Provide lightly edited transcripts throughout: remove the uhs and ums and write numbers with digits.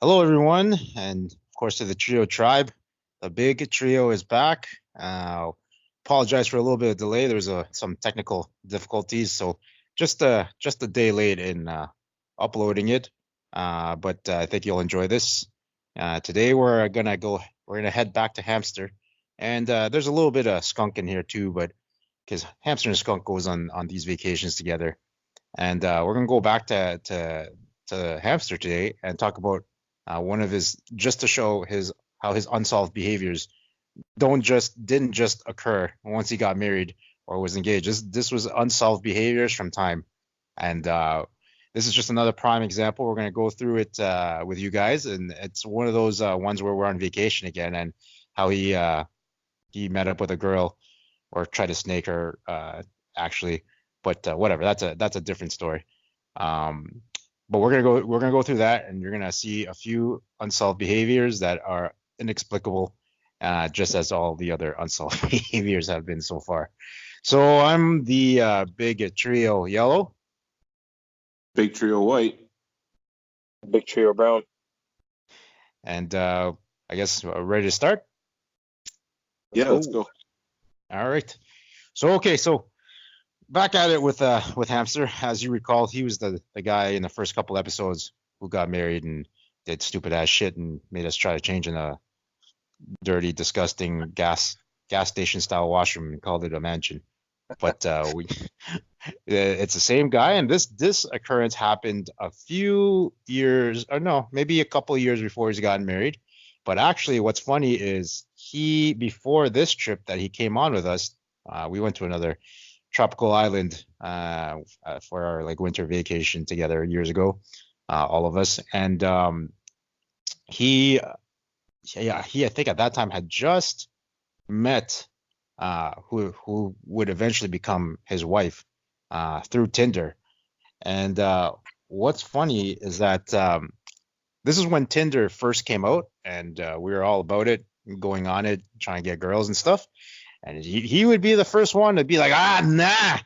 Hello, everyone, and of course to the Trio tribe. The big trio is back. Apologize for a little bit of delay. There was some technical difficulties, so just a day late in uploading it. But I think you'll enjoy this. Today we're gonna head back to Hamster, and there's a little bit of skunk in here too, but because Hamster and skunk goes on these vacations together, and we're gonna go back to Hamster today and talk about one of his just to show his how his unsolved behaviors didn't just occur once he got married or was engaged. This was unsolved behaviors from time, and this is just another prime example. We're going to go through it with you guys, and it's one of those ones where we're on vacation again, and how he met up with a girl or tried to snake her actually, but whatever. That's a different story. Um, but we're gonna go through that, and you're gonna see a few unsolved behaviors that are inexplicable, just as all the other unsolved behaviors have been so far. So I'm the big trio yellow, Big trio white. Big trio brown. and I guess ready to start. Yeah, let's go. All right. So back at it with Hamster. As you recall, he was the guy in the first couple episodes who got married and did stupid ass shit and made us try to change in a dirty, disgusting gas station style washroom and called it a mansion. But we it's the same guy, and this occurrence happened a few years, or no, maybe a couple of years before he's gotten married. But actually, what's funny is before this trip that he came on with us, we went to another tropical island for our like winter vacation together years ago, all of us, and he he I think at that time had just met who would eventually become his wife through Tinder. And what's funny is that this is when Tinder first came out, and we were all about it, going on it, trying to get girls and stuff. And he would be the first one to be like, nah,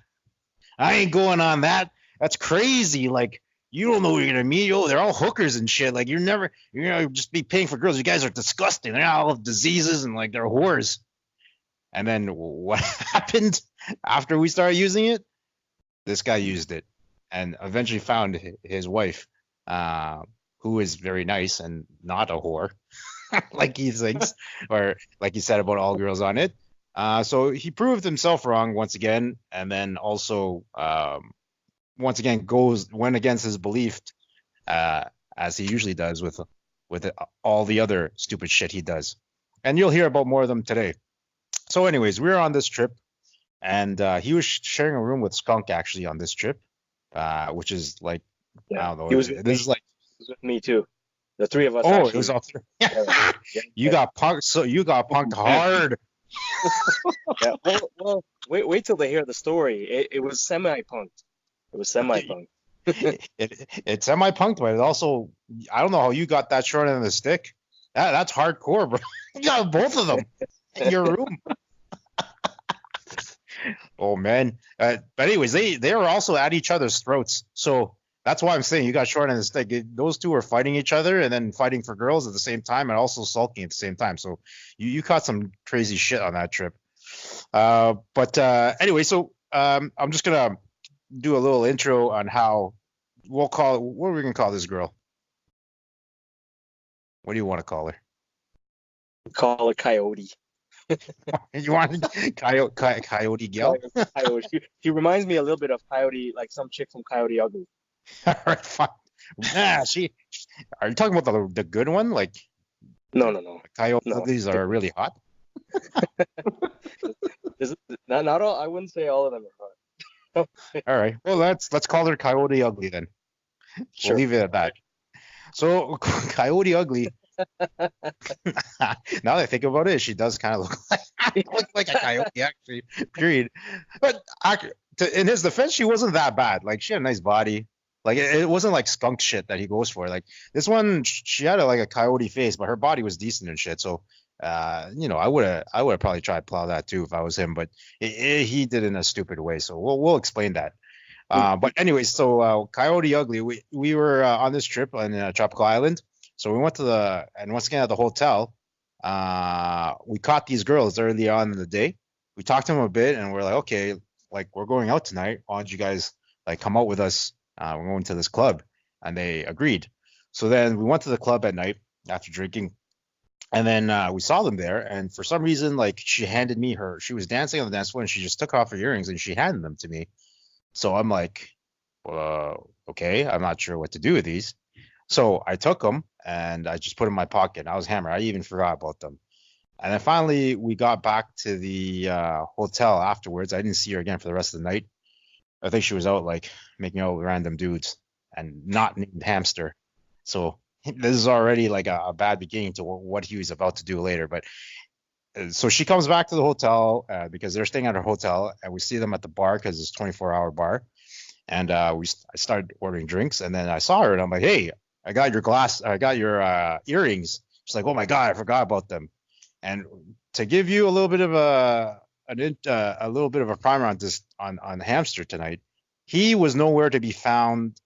I ain't going on that. That's crazy. Like, you don't know who you're gonna meet. Oh, they're all hookers and shit. Like, you're gonna just be paying for girls. You guys are disgusting. They all have diseases and like they're whores. And then what happened after we started using it? This guy used it and eventually found his wife, who is very nice and not a whore, like he thinks, or like he said about all girls on it. So he proved himself wrong once again, and then also once again went against his belief, as he usually does with all the other stupid shit he does. And you'll hear about more of them today. So, anyways, we were on this trip, and he was sharing a room with Skunk actually on this trip, which is like, I don't know. He was with This is like, He was with me too. The three of us. oh, it actually. was all three. Yeah. You got punked, so you got punked hard. Yeah. Well, wait till they hear the story. It was semi-punked. It was semi-punked. It's semi-punked, but it also, I don't know how you got that short end of the stick. That's hardcore, bro. You got both of them in your room. Oh man. But anyways, they were also at each other's throats. So that's why I'm saying you got short end of the stick. Those two were fighting each other and then fighting for girls at the same time and also sulking at the same time. So you caught some crazy shit on that trip. But anyway, so I'm just gonna do a little intro on how what are we gonna call this girl? What do you want to call her? Call it Coyote. You want Coyote Gal? Coyote. She reminds me a little bit of Coyote, like some chick from Coyote Ugly. All right, fine. Nah, are you talking about the good one? Like, No. Coyote No. Uglies are really hot? Not all. I wouldn't say all of them are hot. All right. Well, let's call her Coyote Ugly then. Sure. We'll leave it at that. So Coyote Ugly. Now that I think about it, she does kind of look like a coyote, actually. Period. But in his defense, she wasn't that bad. Like, she had a nice body. Like, it wasn't like skunk shit that he goes for. Like, this one, she had like a coyote face, but her body was decent and shit. So, I would have probably tried to plow that too if I was him. But he did it in a stupid way. So we'll explain that. But anyways, so Coyote Ugly, we were on this trip on a tropical island. So we went and once again at the hotel, we caught these girls early on in the day. We talked to them a bit, and we're like, okay, like we're going out tonight. Why don't you guys like come out with us? We're going to this club, and they agreed. So then we went to the club at night after drinking, and then we saw them there. And for some reason, like she handed me she was dancing on the dance floor, and she just took off her earrings and she handed them to me. So I'm like, okay, I'm not sure what to do with these. So I took them and I just put them in my pocket. I was hammered. I even forgot about them. And then finally we got back to the hotel afterwards. I didn't see her again for the rest of the night. I think she was out like making out with random dudes and not named Hamster. So this is already like a bad beginning to what he was about to do later. But so she comes back to the hotel because they're staying at her hotel, and we see them at the bar because it's a 24-hour bar. And I started ordering drinks, and then I saw her, and I'm like, hey, I got your earrings. She's like, oh my God, I forgot about them. And to give you a little bit of a primer on this on Hamster tonight, he was nowhere to be found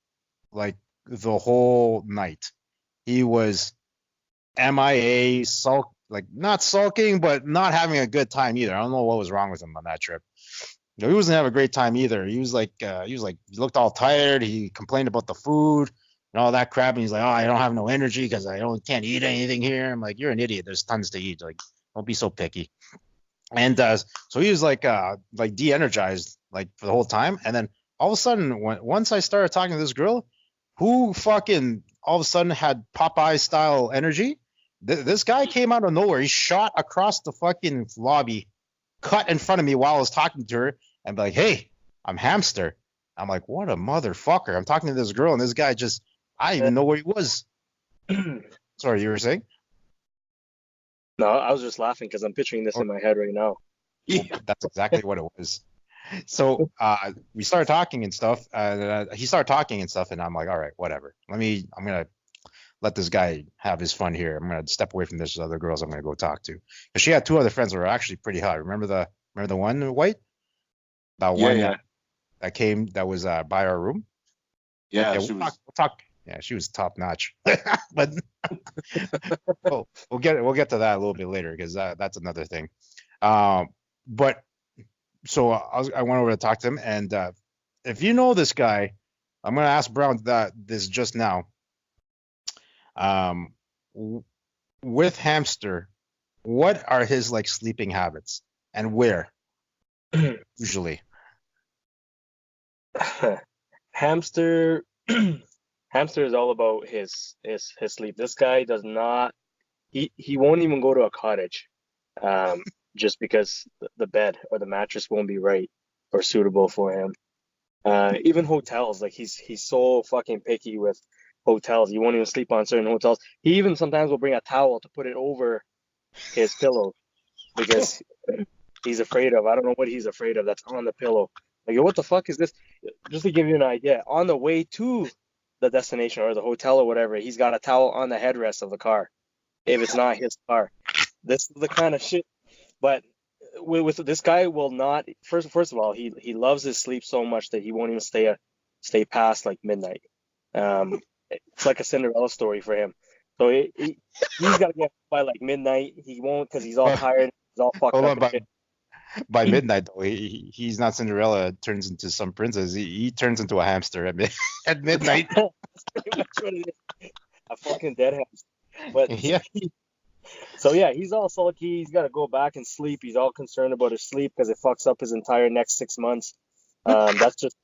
like the whole night. He was MIA, like not sulking, but not having a good time either. I don't know what was wrong with him on that trip. He wasn't having a great time either. He looked all tired. He complained about the food and all that crap. And he's like, oh, I don't have no energy because can't eat anything here. I'm like, you're an idiot. There's tons to eat. Like, don't be so picky. And so he was like de-energized like for the whole time. And then all of a sudden, once I started talking to this girl, who fucking all of a sudden had Popeye style energy, this guy came out of nowhere. He shot across the fucking lobby, cut in front of me while I was talking to her, and be like, hey, I'm Hamster. I'm like, what a motherfucker. I'm talking to this girl, and this guy I didn't even know where he was. Sorry, you were saying? No, I was just laughing because I'm picturing this in my head right now. Yeah, that's exactly what it was. So we started talking and stuff. He started talking and stuff, and I'm like, all right, whatever. I'm gonna let this guy have his fun here. I'm gonna step away from this other girls I'm gonna go talk to. Because she had two other friends that were actually pretty hot. Remember the one white? That one that came that was by our room? Yeah, we'll talk. Yeah, she was top notch. But we'll get to that a little bit later because that's another thing. But so I went over to talk to him, and if you know this guy, I'm gonna ask Brown this just now. With Hamster, what are his like sleeping habits and where usually? Hamster Hamster is all about his sleep. This guy does not he won't even go to a cottage just because the bed or the mattress won't be right or suitable for him. Even hotels, like he's so fucking picky with hotels. He won't even sleep on certain hotels. He even sometimes will bring a towel to put it over his pillow because he's afraid of, I don't know what he's afraid of that's on the pillow. Like, what the fuck is this? Just to give you an idea, on the way to the destination or the hotel or whatever, he's got a towel on the headrest of the car if it's not his car. This is the kind of shit. But with this guy will not, first of all, he loves his sleep so much that he won't even stay past like midnight. It's like a Cinderella story for him. So he's got to get by like midnight. He won't because he's all tired. He's all fucked up. By midnight, though, he's not Cinderella. Turns into some princess. He turns into a hamster at midnight. That's pretty much what it is. A fucking dead hamster. But yeah. So yeah, he's all sulky. He's got to go back and sleep. He's all concerned about his sleep because it fucks up his entire next 6 months. That's just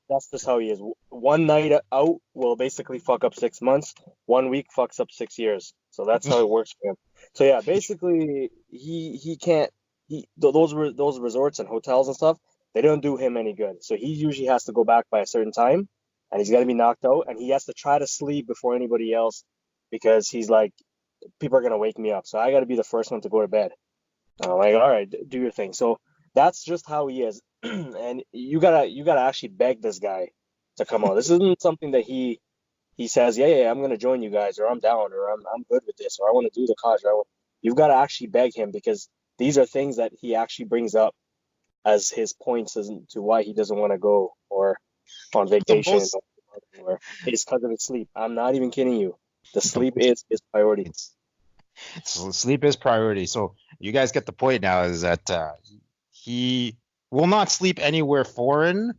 how he is. One night out will basically fuck up 6 months. 1 week fucks up 6 years. So that's how it works for him. So yeah, basically he can't. Those resorts and hotels and stuff, they don't do him any good. So he usually has to go back by a certain time, and he's got to be knocked out, and he has to try to sleep before anybody else because he's like, people are gonna wake me up, so I got to be the first one to go to bed. I'm like, all right, do your thing. So that's just how he is, and you gotta actually beg this guy to come on. This isn't something that he says, yeah, I'm gonna join you guys, or I'm down, or I'm good with this, or I want to do the cause. You've got to actually beg him because these are things that he actually brings up as his points as to why he doesn't want to go or on vacation or it's because of his sleep. I'm not even kidding you. The sleep is his priority. So sleep is priority. So you guys get the point now. Is that he will not sleep anywhere foreign,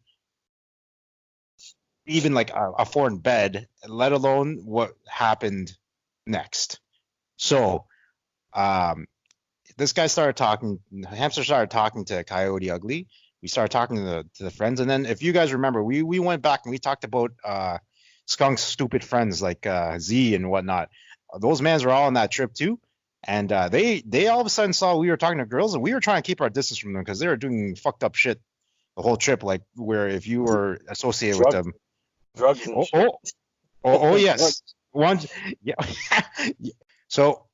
even like a foreign bed, let alone what happened next. So, this guy started talking. Hamster started talking to Coyote Ugly. We started talking to the friends, and then if you guys remember, we went back and we talked about Skunk's stupid friends like Z and whatnot. Those mans were all on that trip too, and they all of a sudden saw we were talking to girls, and we were trying to keep our distance from them because they were doing fucked up shit the whole trip. Like where if you were associated with them, Drugs and shit. oh yes, one yeah. So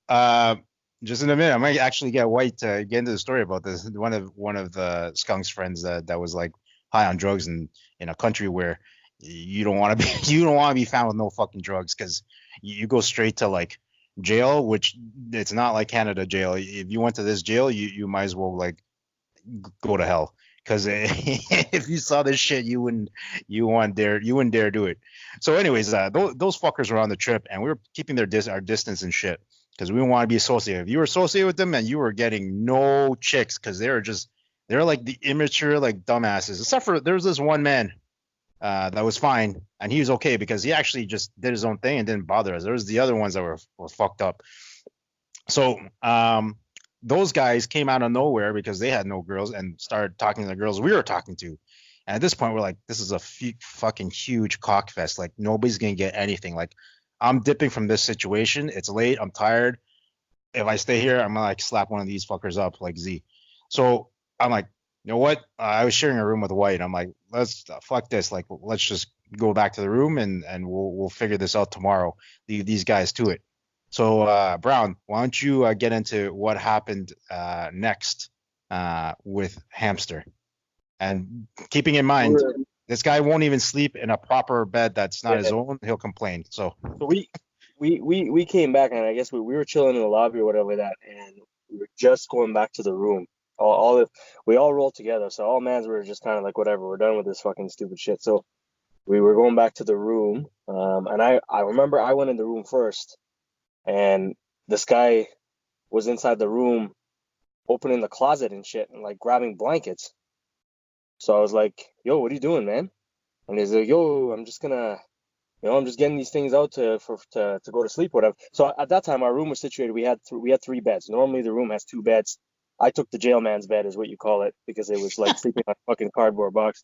just in a minute, I might actually get White to get into the story about this. One of the Skunk's friends that was like high on drugs in a country where you don't want to be you don't want to be found with no fucking drugs because you go straight to like jail, which it's not like Canada jail. If you went to this jail, you might as well like go to hell because if you saw this shit, you wouldn't dare do it. So anyways, those fuckers were on the trip and we were keeping our distance and shit because we didn't want to be associated. If you were associated with them, and you were getting no chicks because they're like the immature like dumbasses. Except for there was this one man that was fine and he was okay because he actually just did his own thing and didn't bother us. There was the other ones that were fucked up. So those guys came out of nowhere because they had no girls and started talking to the girls we were talking to. And at this point, we're like, this is a fucking huge cock fest. Like, nobody's going to get anything. Like, I'm dipping from this situation. It's late. I'm tired. If I stay here, I'm going to, like, slap one of these fuckers up like Z. So I'm like, you know what? I was sharing a room with White. I'm like, let's fuck this. Like, let's just go back to the room and we'll figure this out tomorrow. Leave these guys to it. So, Brown, why don't you get into what happened next with Hamster? And keeping in mind, this guy won't even sleep in a proper bed that's not his own. He'll complain. So we came back, and I guess we were chilling in the lobby or whatever that, and we were just going back to the room. We all rolled together, so all mans were just kind of like, whatever, we're done with this fucking stupid shit. So we were going back to the room, and I remember I went in the room first, and this guy was inside the room opening the closet and shit and like grabbing blankets. So I was like, yo, what are you doing, man? And he's like, yo, I'm just getting these things out to go to sleep, whatever. So at that time, our room was situated. We had 3 beds. Normally, the room has 2 beds. I took the jailman's bed, is what you call it, because it was like sleeping on a fucking cardboard box.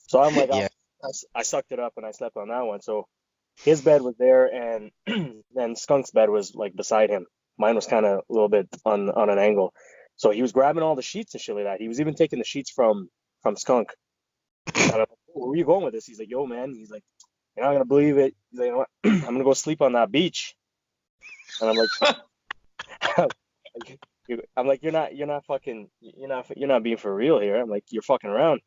So I'm like, yeah. I sucked it up and I slept on that one. So his bed was there, and then Skunk's bed was like beside him. Mine was kind of a little bit on an angle. So he was grabbing all the sheets and shit like that. He was even taking the sheets from Skunk. And I'm like, where are you going with this? He's like, yo, man. He's like, you're not gonna believe it. He's like, you know what? I'm gonna go sleep on that beach. And I'm like, you're not being for real here. I'm like, you're fucking around.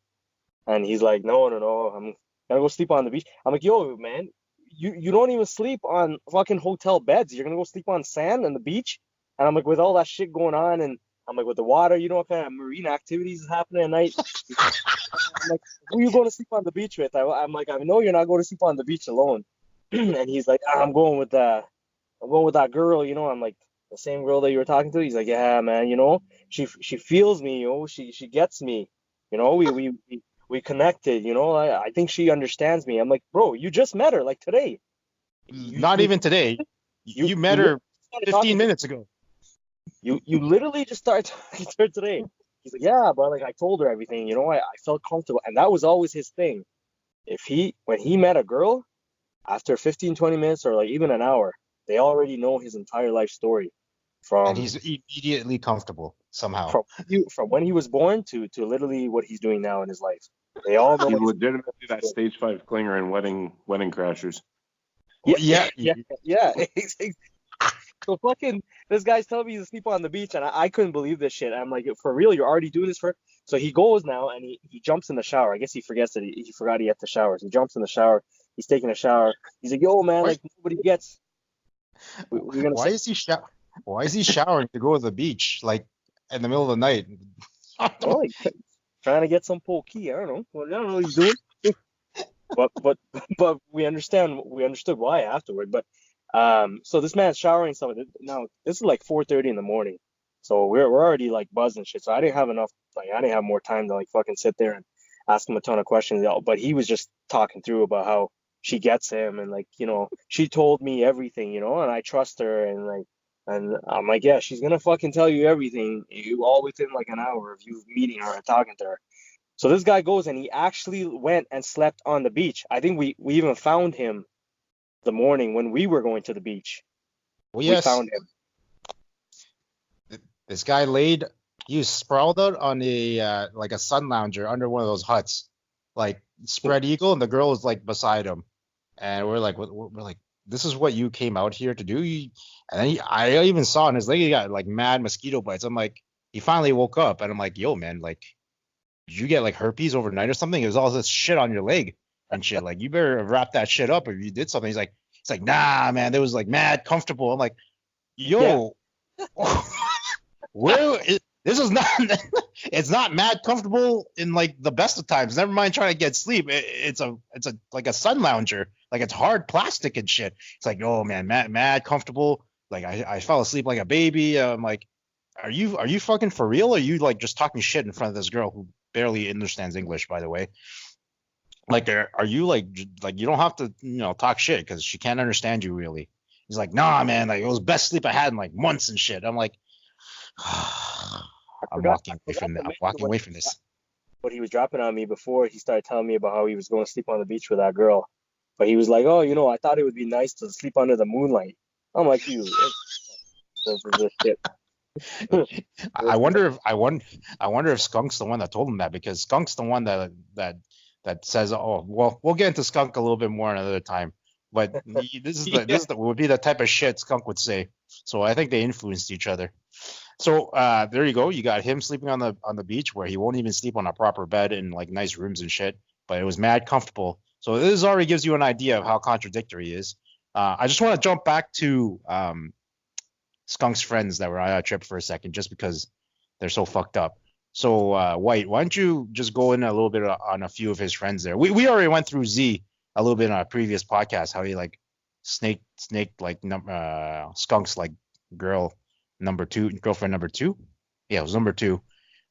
And he's like, no, I'm gonna go sleep on the beach. I'm like, yo, man, you don't even sleep on fucking hotel beds. You're gonna go sleep on sand and the beach. And I'm like, with all that shit going on, and I'm like, with the water, you know what kind of marine activities is happening at night? I'm like, who are you going to sleep on the beach with? I'm like, I know you're not going to sleep on the beach alone. And he's like, I'm going with that girl, you know. I'm like, the same girl that you were talking to? He's like, yeah, man, you know, she feels me, you know, she gets me, you know, we connected, you know, I think she understands me. I'm like, bro, you just met her like today. Not even today. You met her 15 minutes ago. You literally just started talking to her today. He's like, yeah, but like I told her everything, you know, I felt comfortable. And that was always his thing. When he met a girl, after 15, 20 minutes or like even an hour, they already know his entire life story. And he's immediately comfortable somehow. From when he was born to literally what he's doing now in his life. They all know. He's legitimately that stage 5 clinger in Wedding Crashers. Yeah. So fucking this guy's telling me he's asleep on the beach, and I couldn't believe this shit. I'm like, for real, you're already doing this for? So he goes now and he jumps in the shower. I guess he forgets that he forgot he had to shower. So he jumps in the shower. He's taking a shower. He's like, yo, man, like nobody gets. Why is he showering to go to the beach like in the middle of the night? Oh, trying to get some pokey. I don't know what he's doing. But we understood why afterward. But So this man's showering and stuff. Now this is like 4:30 in the morning, so we're already like buzzed and shit. So I didn't have enough, like I didn't have more time to like fucking sit there and ask him a ton of questions. But he was just talking through about how she gets him and like she told me everything, and I trust her and I'm like, yeah, she's gonna fucking tell you everything, you all within like an hour of you meeting her and talking to her. So this guy goes and he actually went and slept on the beach. I think we even found him the morning when we were going to the beach. Well, We yes, found him. this guy laid. He was sprawled out on a like a sun lounger under one of those huts, like spread eagle, and the girl was like beside him, and we're like, this is what you came out here to do. And then I even saw in his leg he got like mad mosquito bites. I'm like, he finally woke up, and I'm like, yo, man, like, did you get like herpes overnight or something? It was all this shit on your leg and shit. Like, you better wrap that shit up if you did something. It's like, nah, man, it was like mad comfortable. I'm like, yo, this is not, it's not mad comfortable in like the best of times. Never mind trying to get sleep. It's a like a sun lounger. Like, it's hard plastic and shit. It's like, oh man, mad comfortable. Like, I fell asleep like a baby. I'm like, are you fucking for real? Or are you like just talking shit in front of this girl who barely understands English, by the way? Like, are you like you don't have to talk shit because she can't understand you really. He's like, nah, man, like it was best sleep I had in like months and shit. I'm like, I'm walking away from this. But he was dropping on me before he started telling me about how he was going to sleep on the beach with that girl. But he was like, oh, I thought it would be nice to sleep under the moonlight. I'm like, you, this is this shit. I wonder if Skunk's the one that told him that, because Skunk's the one that says, oh, well, we'll get into Skunk a little bit more another time. But this would be the type of shit Skunk would say. So I think they influenced each other. So there you go. You got him sleeping on the beach where he won't even sleep on a proper bed in like nice rooms and shit, but it was mad comfortable. So this already gives you an idea of how contradictory he is. I just want to jump back to Skunk's friends that were on that trip for a second, just because they're so fucked up. So White, why don't you just go in a little bit on a few of his friends there? We already went through Z a little bit in our previous podcast, how he like snaked like Skunk's like girlfriend number two. Yeah, it was number two.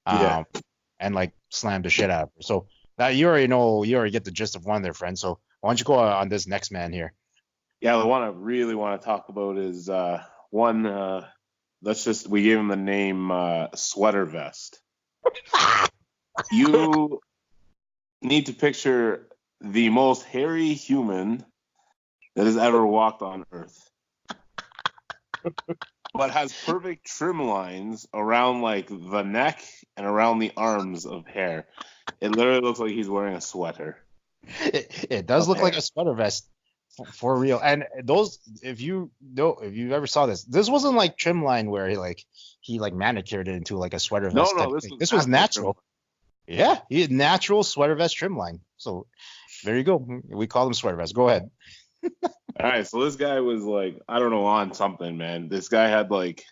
Yeah. And like slammed the shit out of her. So that you already get the gist of one of their friends. So why don't you go on this next man here? Yeah, the one I really want to talk about is one. We gave him the name Sweater Vest. You need to picture the most hairy human that has ever walked on Earth, but has perfect trim lines around like the neck and around the arms of hair. It literally looks like he's wearing a sweater. It does look like a sweater vest for real. And those, if you ever saw this wasn't like trim line where he manicured it into like a sweater vest. No, this was natural. Yeah, he had natural sweater vest trim line. So there you go. We call them sweater vest. Go ahead. All right, so this guy was like, I don't know, on something, man. This guy had like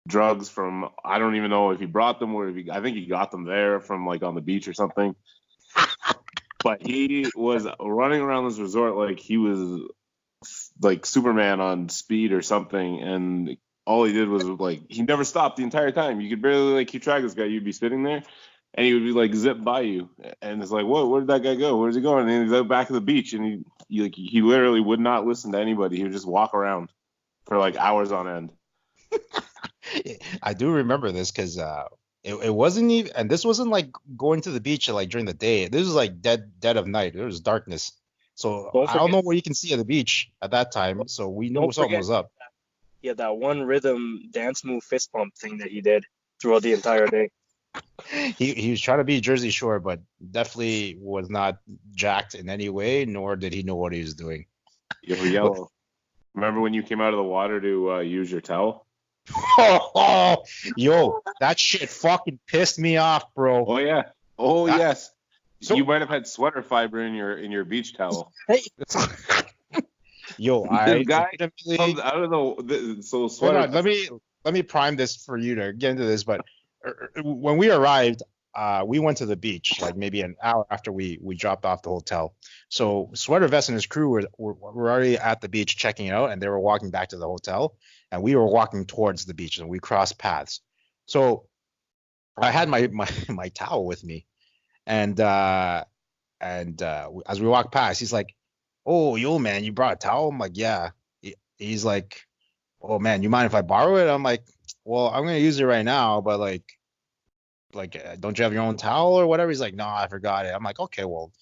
drugs from, I don't even know if he brought them or I think he got them there from like on the beach or something. But he was running around this resort like he was like Superman on speed or something, and all he did was like, he never stopped the entire time. You could barely like keep track of this guy. You'd be sitting there and he would be like zip by you, and it's like, whoa, where did that guy go? Where's he going? And then he's out back of the beach, and he literally would not listen to anybody. He would just walk around for like hours on end. I do remember this because it wasn't even, and this wasn't like going to the beach like during the day. This was like dead of night. There was darkness, so I don't know what you can see at the beach at that time. So we knew something was up. Yeah, that one rhythm dance move fist pump thing that he did throughout the entire day. He was trying to be Jersey Shore, but definitely was not jacked in any way, nor did he know what he was doing. Yellow. Remember when you came out of the water to use your towel? Yo, that shit fucking pissed me off, bro. Oh yeah. Yes. So, you might have had sweater fiber in your beach towel. Yo, the guy comes out of the sweater. Let me prime this for you to get into this. But when we arrived, we went to the beach like maybe an hour after we dropped off the hotel. So Sweater Vest and his crew were already at the beach checking it out, and they were walking back to the hotel, and we were walking towards the beach, and we crossed paths. So I had my towel with me, and as we walked past, he's like, "Oh, yo, man, you brought a towel?" I'm like, "Yeah." He's like, "Oh man, you mind if I borrow it?" I'm like, "Well, I'm gonna use it right now, but don't you have your own towel or whatever?" He's like, "No, I forgot it." I'm like, "Okay, well,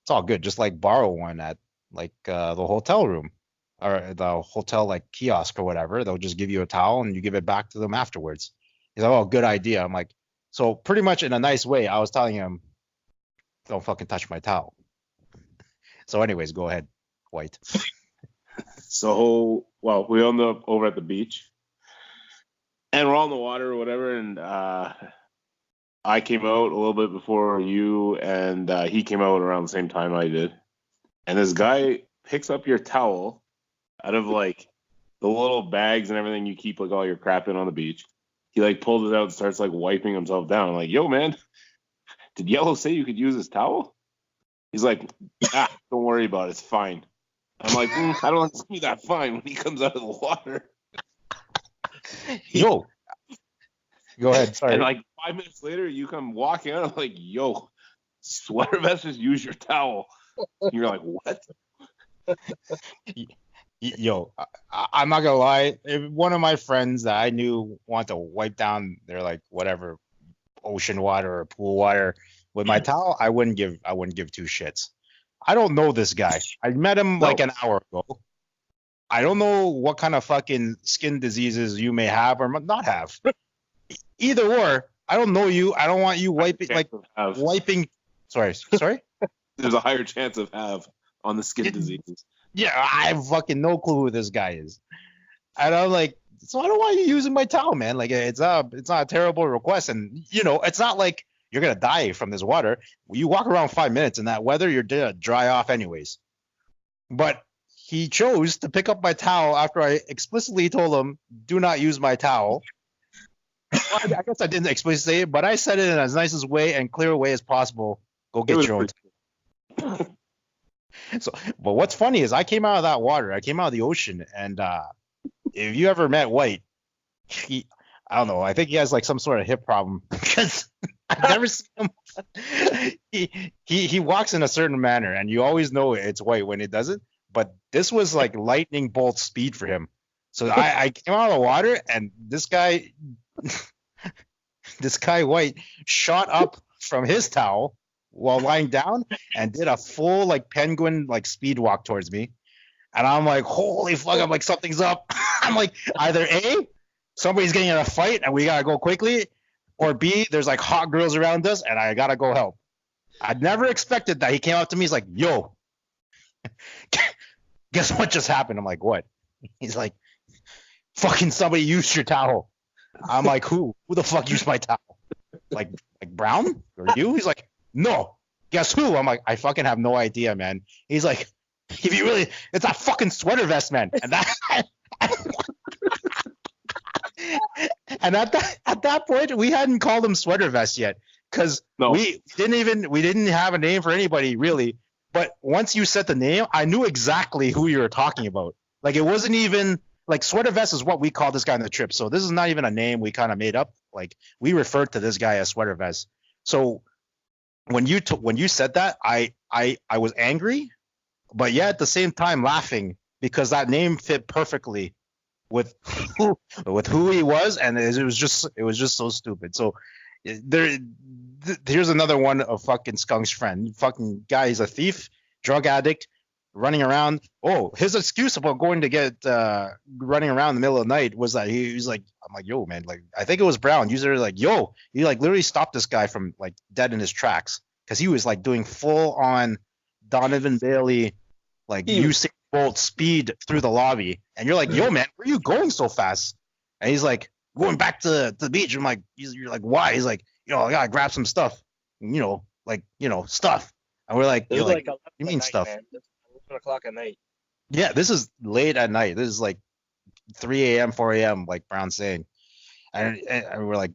it's all good. Just like borrow one at the hotel room or the hotel like kiosk or whatever. They'll just give you a towel and you give it back to them afterwards." He's like, "Oh, good idea." I'm like, so pretty much in a nice way, I was telling him, "Don't fucking touch my towel." So, anyways, go ahead, White. So, well, we ended up over at the beach, and we're on the water or whatever, and I came out a little bit before you, and he came out around the same time I did. And this guy picks up your towel out of like the little bags and everything you keep like all your crap in on the beach. He like pulls it out and starts like wiping himself down. I'm like, "Yo, man, did Yellow say you could use his towel?" He's like, "Don't worry about it. It's fine." I'm like, I don't want it to be that fine when he comes out of the water. Yo, go ahead. Sorry. And like 5 minutes later, you come walking out. I'm like, "Yo, Sweater Vest, just use your towel." And you're like, "What?" Yo, I'm not gonna lie. If one of my friends that I knew wanted to wipe down their like whatever ocean water or pool water with my towel, I wouldn't give two shits. I don't know this guy. I met him like an hour ago. I don't know what kind of fucking skin diseases you may have or not have. Either or, I don't know you. I don't want you wiping. Sorry. There's a higher chance of have on the skin diseases. Yeah, I have fucking no clue who this guy is. And I'm like, so I don't want you using my towel, man. Like, it's not a terrible request, and it's not like you're gonna die from this water. You walk around 5 minutes in that weather, you're gonna dry off anyways. But he chose to pick up my towel after I explicitly told him, "Do not use my towel." Well, I guess I didn't explicitly say it, but I said it in as nice way and clear way as possible. Go get your own towel. So, but what's funny is I came out of that water. I came out of the ocean, and if you ever met White, I don't know. I think he has like some sort of hip problem because I've never seen him. He walks in a certain manner, and you always know it's White when it doesn't. But this was like lightning bolt speed for him. So I came out of the water, and this guy White shot up from his towel while lying down and did a full like penguin like speed walk towards me. And I'm like, holy fuck, I'm like, something's up. I'm like, either A, somebody's getting in a fight and we gotta go quickly, or B, there's like hot girls around us and I gotta go help. I'd never expected that. He came up to me, he's like, "Yo, guess what just happened?" I'm like, "What?" He's like, "Fucking somebody used your towel." I'm like, Who the fuck used my towel? Like Brown or you? He's like, "No, guess who?" I'm like, "I fucking have no idea, man." He's like, "If you really, it's a fucking Sweater Vest, man." And that, and at that point, we hadn't called him Sweater Vest yet, because we didn't have a name for anybody really. But once you said the name, I knew exactly who you were talking about. Like, it wasn't even like Sweater Vest is what we call this guy on the trip. So this is not even a name we kind of made up. Like, we referred to this guy as Sweater Vest. So when you said that, I was angry, but yeah, at the same time laughing, because that name fit perfectly with who he was, and it was just so stupid. So here's another one of fucking Skunk's friend. Fucking guy, he's a thief, drug addict, running around. Oh, his excuse about going to get running around in the middle of the night was that he was like, I'm like, "Yo, man," like, I think it was Brown. User like, "Yo," he like literally stopped this guy from like dead in his tracks, because he was like doing full on Donovan Bailey like Usain Bolt speed through the lobby, and you're like, "Yo, man, where are you going so fast?" And he's like, "Going back to the beach." I'm like, you're like, "Why?" He's like, "I gotta grab some stuff, stuff." And we're like, "You're like, you mean stuff?" Man. 11 o'clock at night. Yeah, this is late at night. This is like 3 a.m., 4 a.m., like Brown's saying. And we're like,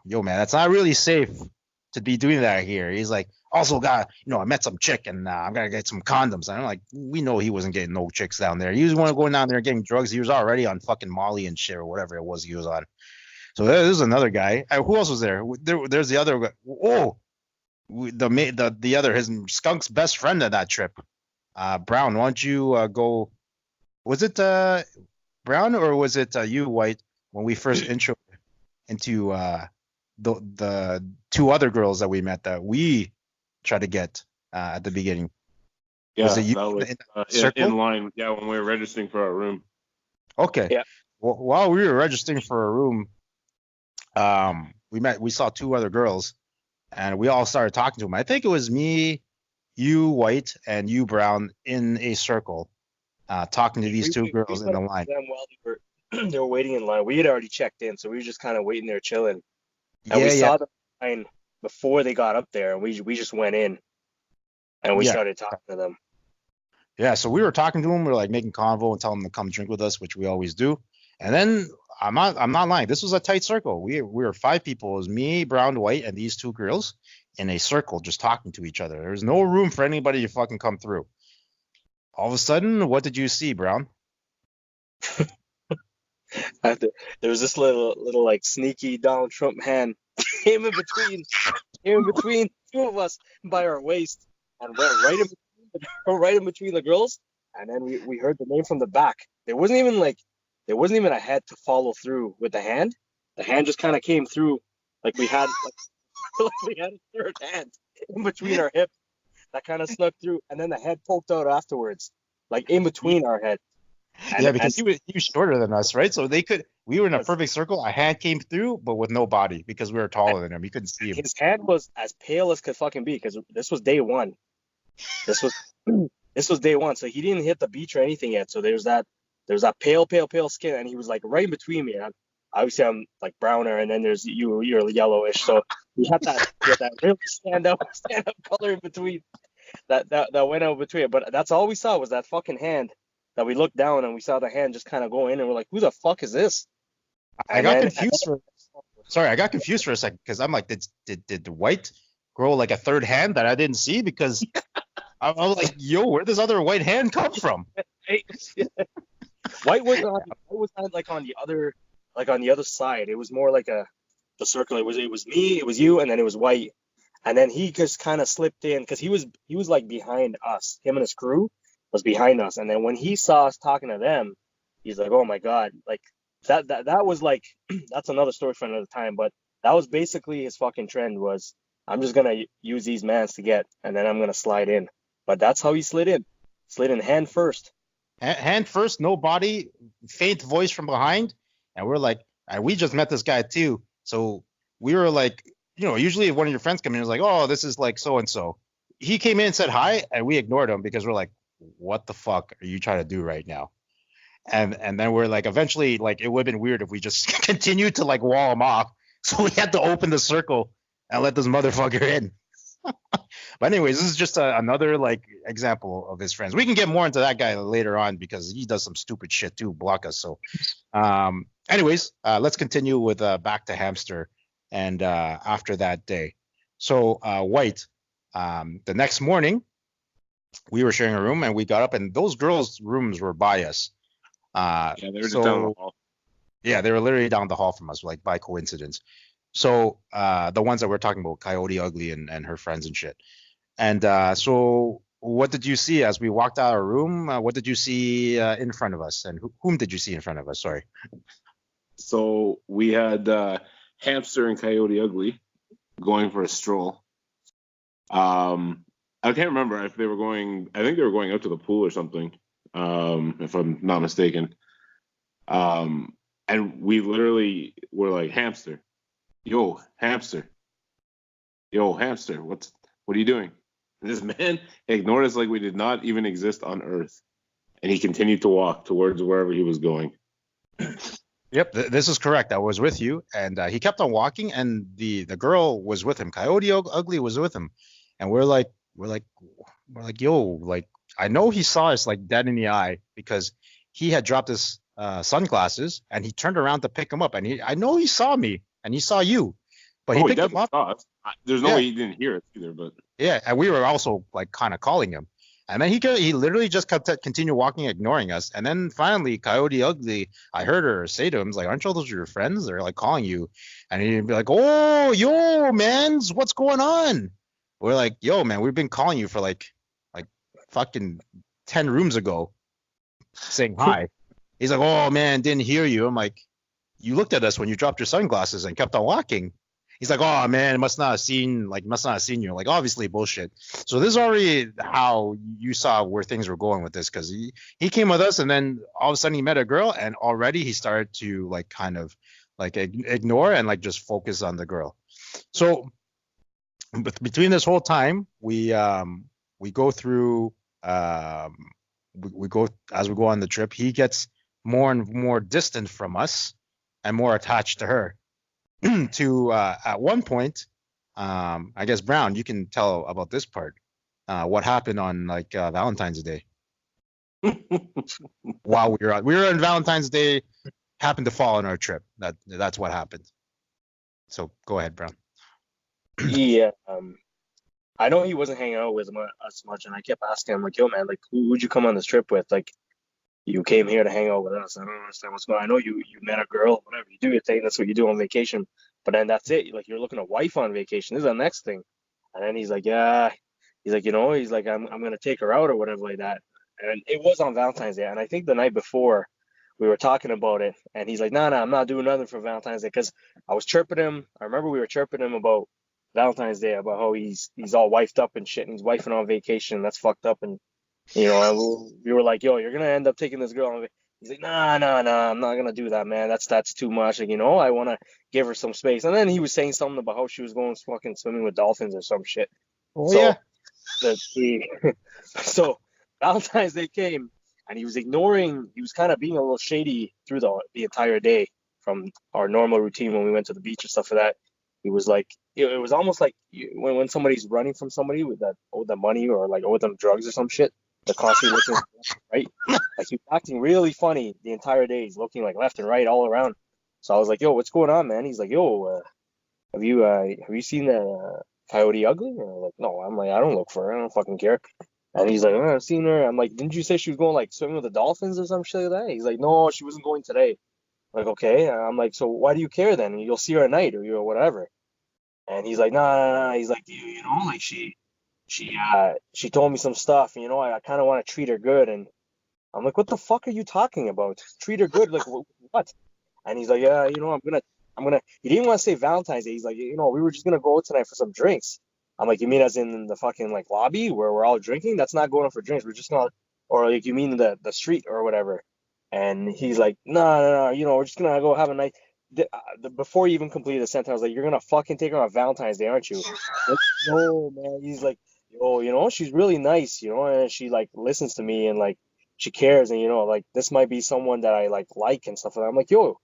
"Yo, man, that's not really safe to be doing that here. He's like, also got, I met some chick and I'm gonna get some condoms. And I'm like, we know he wasn't getting no chicks down there. He was going down there getting drugs. He was already on fucking Molly and shit or whatever it was he was on. So there's another guy. Who else was there? There's the other guy. Oh, the other, his skunk's best friend on that trip. Brown, why don't you go? Was it Brown or was it you, White, when we first intro into the two other girls that we met that we tried to get at the beginning? Yeah, was it you that was in line. Yeah, when we were registering for our room. Okay. Yeah. Well, while we were registering for a room, we saw two other girls, and we all started talking to them. I think it was me, you, White, and you, Brown, in a circle, talking to these two girls in the line. Them while they were waiting in line. We had already checked in, so we were just kind of waiting there chilling. And we saw them in line before they got up there, and we just went in, and we started talking to them. Yeah, so we were talking to them. We were like making convo and telling them to come drink with us, which we always do. And then I'm not lying. This was a tight circle. We were 5 people. It was me, Brown, White, and these 2 girls in a circle just talking to each other. There was no room for anybody to fucking come through. All of a sudden, what did you see, Brown? There was this little like sneaky Donald Trump hand came in between 2 of us by our waist and went right in between the girls. And then we heard the name from the back. There wasn't even a head to follow through with the hand. The hand just kind of came through like we had like we had a third hand in between our hips that kind of snuck through, and then the head poked out afterwards, like in between our heads. Because he was shorter than us, right? So we were in a perfect circle. A hand came through, but with no body because we were taller than him. You couldn't see him. His hand was as pale as could fucking be because this was day one. This was day one, so he didn't hit the beach or anything yet. So there's that pale skin, and he was like right in between me. And obviously, I'm like browner, and then there's you're yellowish. So he had that really stand up color in between that went out between. But that's all we saw was that fucking hand. That we looked down and we saw the hand just kind of go in, and we're like, "Who the fuck is this?" I got confused for a second because I'm like, did the White grow like a third hand that I didn't see? Because I was like, "Yo, where does other white hand come from?" White was on like on the other side. It was more like the circle. It was me, it was you, and then it was White, and then he just kind of slipped in because he was like behind us. Him and his crew was behind us, and then when he saw us talking to them, he's like, "Oh my god!" Like that was like that's another story for another time. But that was basically his fucking trend was, I'm just gonna use these mans to get, and then I'm gonna slide in. But that's how he slid in hand first. Hand first, no body, faint voice from behind, and we're like, we just met this guy too, so we were like, usually if one of your friends come in, it's like, oh, this is like so and so. He came in and said hi, and we ignored him because we're like, what the fuck are you trying to do right now? And then we're like, eventually, like, it would have been weird if we just continued to like wall him off. So we had to open the circle and let this motherfucker in. But anyways, this is just another like example of his friends. We can get more into that guy later on because he does some stupid shit too, block us. So anyways, let's continue with back to Hamster and after that day. So White, the next morning, we were sharing a room and we got up and those girls' rooms were by us. Yeah, they were just down the hall. Yeah, they were literally down the hall from us, like by coincidence. So the ones that we're talking about, Coyote Ugly and her friends and shit. And so what did you see as we walked out of our room? What did you see in front of us? And whom did you see in front of us? Sorry. So we had Hamster and Coyote Ugly going for a stroll. I can't remember if they were going. I think they were going out to the pool or something, if I'm not mistaken. And we literally were like, Hamster, yo, Hamster, what are you doing? And this man ignored us like we did not even exist on Earth, and he continued to walk towards wherever he was going. Yep, this is correct. I was with you, and he kept on walking, and the girl was with him. Coyote Ugly was with him, and we're like, yo, like, I know he saw us like dead in the eye because he had dropped his sunglasses and he turned around to pick them up, and I know he saw me and he saw you, But he He picked him definitely up. saw us. There's no Yeah. way he didn't hear us either, but Yeah, and we were also like kind of calling him. And then he literally just kept continue walking, ignoring us. And then finally, Coyote Ugly, I heard her say to him, like, "Aren't all those your friends? They're like calling you." And he'd be like, "Oh, yo, mans, what's going on?" We're like, "Yo, man, we've been calling you for like fucking 10 rooms ago, saying hi." He's like, "Oh man, didn't hear you." I'm like, "You looked at us when you dropped your sunglasses and kept on walking." He's like, "Oh man, must not have seen you." Like, obviously bullshit. So this is already how you saw where things were going with this, because he came with us, and then all of a sudden he met a girl, and already he started to like kind of like ignore and like just focus on the girl. So between this whole time, we go through we go as we go on the trip. He gets more and more distant from us and more attached to her. To at one point, I guess Brown, you can tell about this part. What happened on like Valentine's Day? While we were on Valentine's Day, happened to fall on our trip. That's what happened. So go ahead, Brown. Yeah, I know he wasn't hanging out with us much, and I kept asking him like, "Yo, man, like, who'd you come on this trip with? Like, you came here to hang out with us. I don't understand what's going on. I know you met a girl, whatever you do your thing. That's what you do on vacation. But then that's it. Like, you're looking at a wife on vacation. This is the next thing." And then he's like, "Yeah." He's like, he's like, I'm gonna take her out or whatever like that. And it was on Valentine's Day, and I think the night before we were talking about it, and he's like, "No, I'm not doing nothing for Valentine's Day," because I was chirping him. I remember we were chirping him about Valentine's Day, about how he's all wifed up and shit, and he's wifing on vacation. That's fucked up. And we were like, "Yo, you're gonna end up taking this girl on." He's like, "Nah, I'm not gonna do that, man. That's too much. Like, I wanna give her some space." And then he was saying something about how she was going fucking swimming with dolphins or some shit. Oh So yeah. so Valentine's Day came, and he was ignoring. He was kind of being a little shady through the entire day from our normal routine when we went to the beach and stuff like that. He was like, it was almost like when somebody's running from somebody with that owed them money or like owed them drugs or some shit. They're constantly looking right. Like, he was acting really funny the entire day. He's looking like left and right all around. So I was like, "Yo, what's going on, man?" He's like, "Yo, have you seen Coyote Ugly?" And I'm like, "No." I'm like, "I don't look for her. I don't fucking care." And he's like, "Oh, I've seen her." I'm like, "Didn't you say she was going like swimming with the dolphins or some shit like that?" He's like, "No, she wasn't going today." Like, okay. I'm like, "So why do you care then? You'll see her at night or whatever." And he's like, "Nah." He's like, like she told me some stuff. I kind of want to treat her good." And I'm like, "What the fuck are you talking about? Treat her good? Like, what?" And he's like, "Yeah, I'm gonna." He didn't want to say Valentine's Day. He's like, "We were just gonna go out tonight for some drinks." I'm like, "You mean as in the fucking like lobby where we're all drinking? That's not going out for drinks. We're just gonna, or like you mean the street or whatever?" And he's like, "No, no, no. We're just gonna go have a night." Before he even completed the sentence, I was like, "You're gonna fucking take her on Valentine's Day, aren't you?" Like, no, man. He's like, "Oh, she's really nice, and she like listens to me and like she cares, and like this might be someone that I like and stuff like that." I'm like, "Yo,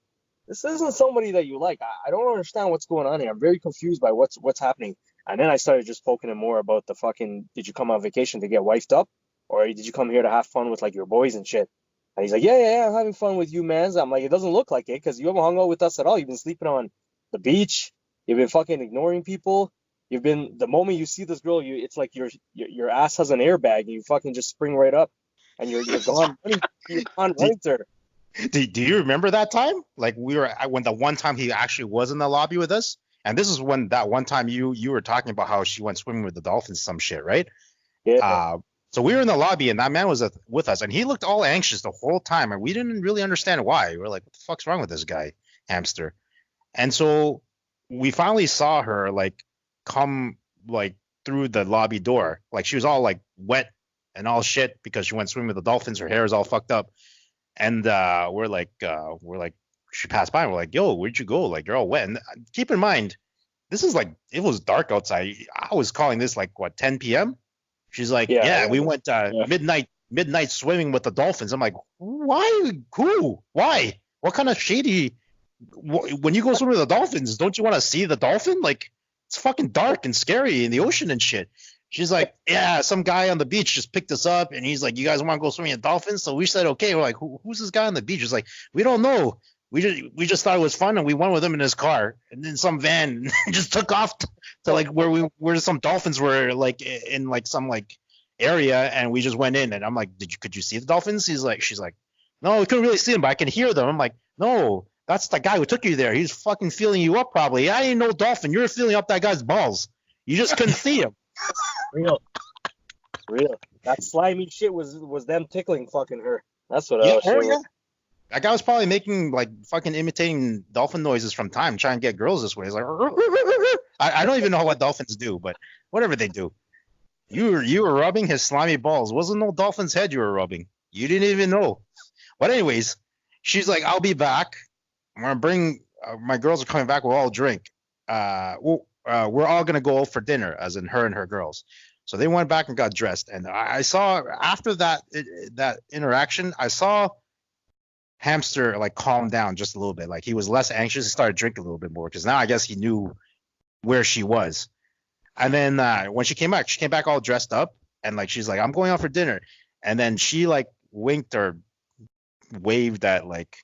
this isn't somebody that you like. I don't understand what's going on here. I'm very confused by what's happening." And then I started just poking him more about the fucking, did you come on vacation to get wifed up? Or did you come here to have fun with like your boys and shit? And he's like, yeah, I'm having fun with you, man. I'm like, it doesn't look like it because you haven't hung out with us at all. You've been sleeping on the beach. You've been fucking ignoring people. The moment you see this girl, it's like your ass has an airbag. You fucking just spring right up and you're gone running. You're gone running to her. Do you remember that time? Like when the one time he actually was in the lobby with us, and this is when that one time you were talking about how she went swimming with the dolphins, some shit, right? Yeah. So we were in the lobby, and that man was with us, and he looked all anxious the whole time, and we didn't really understand why. We were like, "What the fuck's wrong with this guy, Hamster?" And so we finally saw her like come like through the lobby door, like she was all like wet and all shit because she went swimming with the dolphins. Her hair is all fucked up. And we're like, she passed by and we're like, "Yo, where'd you go? Like, you're all wet." And keep in mind, this is like, it was dark outside. I was calling this like, what, 10 p.m.? She's like, yeah, we went midnight swimming with the dolphins. I'm like, why? Who? Why? What kind of shady? When you go swimming with the dolphins, don't you want to see the dolphin? Like, it's fucking dark and scary in the ocean and shit. She's like, yeah, some guy on the beach just picked us up, and he's like, "You guys want to go swimming with dolphins?" So we said, okay. We're like, who's this guy on the beach? He's like, "We don't know, we just thought it was fun, and we went with him in his car, and then some van just took off to like where some dolphins were like in like some like area, and we just went in, and I'm like, could you see the dolphins? She's like, no, we couldn't really see them, but I can hear them. I'm like, no, that's the guy who took you there. He's fucking feeling you up probably. I ain't no dolphin. You're feeling up that guy's balls. You just couldn't see him. Real. That slimy shit was them tickling fucking her. That's what Yeah, I was sure. yeah. That guy was probably making like fucking imitating dolphin noises from time, trying to get girls this way. He's like, I don't even know what dolphins do, but whatever they do. You were rubbing his slimy balls. Wasn't no dolphin's head you were rubbing. You didn't even know. But anyways, she's like, I'll be back. I'm gonna bring my girls are coming back. We'll all drink. We're all gonna go out for dinner, as in her and her girls. So they went back and got dressed, and I saw after that interaction, I saw Hamster like calm down just a little bit. Like he was less anxious. He started drinking a little bit more because now I guess he knew where she was. And then when she came back all dressed up, and like she's like, I'm going out for dinner. And then she like winked or waved at like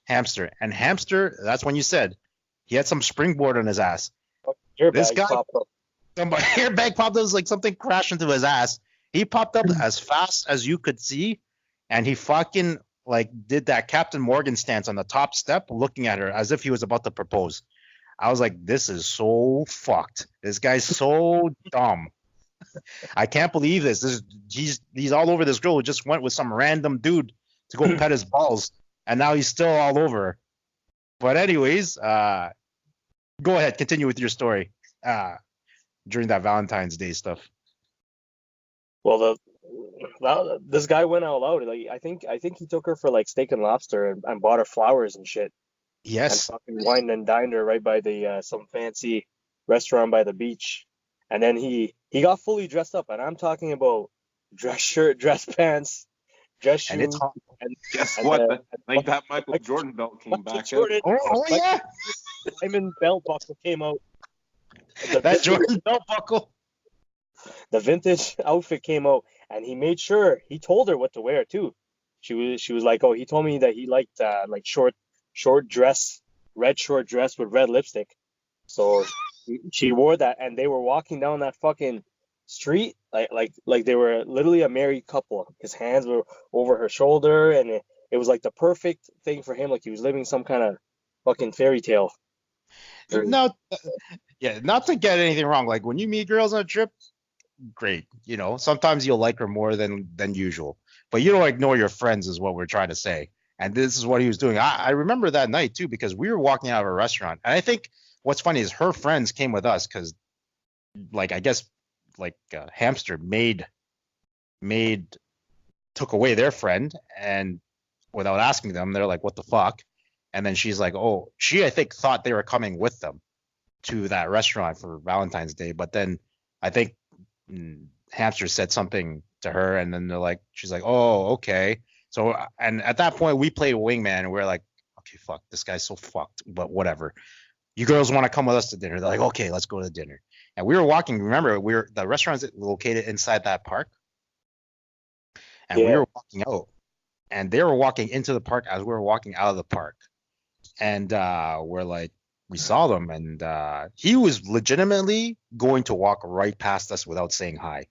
Hamster. And Hamster, that's when you said he had some springboard on his ass. This guy popped up. Some airbag popped up, like something crashed into his ass. He popped up as fast as you could see, and he fucking like did that Captain Morgan stance on the top step, looking at her as if he was about to propose. I was like, this is so fucked. This guy's so dumb. I can't believe this. He's all over this girl who just went with some random dude to go pet his balls, and now he's still all over her. But anyways, go ahead, continue with your story. During that Valentine's Day stuff. Well, this guy went all out. Like I think he took her for like steak and lobster and bought her flowers and shit. Yes. And fucking wined and dined her right by the some fancy restaurant by the beach. And then he got fully dressed up, and I'm talking about dress shirt, dress pants, dress shoes. And guess what? That Michael Jordan belt came back out. Oh yeah. Diamond belt buckle came out. That Jordan belt buckle. The vintage outfit came out, and he made sure he told her what to wear too. She was like, oh, he told me that he liked like short dress, red short dress with red lipstick. So she wore that, and they were walking down that fucking street like they were literally a married couple. His hands were over her shoulder, and it was like the perfect thing for him, like he was living some kind of fucking fairy tale. No, yeah, not to get anything wrong. Like when you meet girls on a trip, great. You know, sometimes you'll like her more than usual, but you don't ignore your friends, is what we're trying to say. And this is what he was doing. I remember that night too, because we were walking out of a restaurant, and I think what's funny is her friends came with us because, like, I guess like Hamster took away their friend, and without asking them, they're like, what the fuck? And then she's like, oh, I think thought they were coming with them to that restaurant for Valentine's Day. But then I think Hamster said something to her, and then she's like, oh, okay. So, and at that point we played wingman, and we're like, okay, fuck, this guy's so fucked, but whatever. You girls want to come with us to dinner? They're like, okay, let's go to dinner. And we were walking. Remember, the restaurant's located inside that park, and we were walking out, and they were walking into the park as we were walking out of the park. And we're like, we saw them, and he was legitimately going to walk right past us without saying hi.